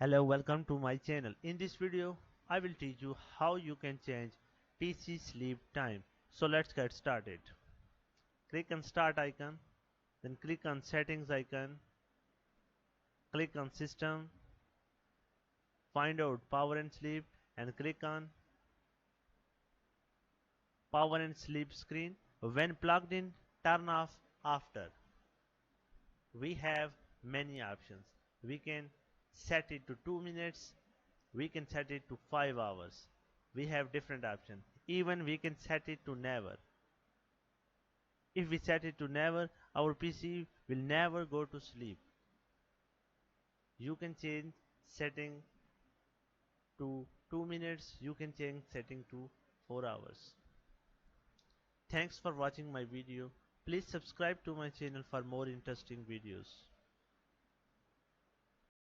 Hello, welcome to my channel. In this video, I will teach you how you can change PC sleep time. So let's get started. Click on start icon, then click on settings icon, click on system, find out power and sleep and click on power and sleep screen. When plugged in, turn off after. We have many options. We can set it to 2 minutes, we can set it to 5 hours. We have different options. Even we can set it to never. If we set it to never, our PC will never go to sleep. You can change setting to 2 minutes, you can change setting to 4 hours. Thanks for watching my video. Please subscribe to my channel for more interesting videos.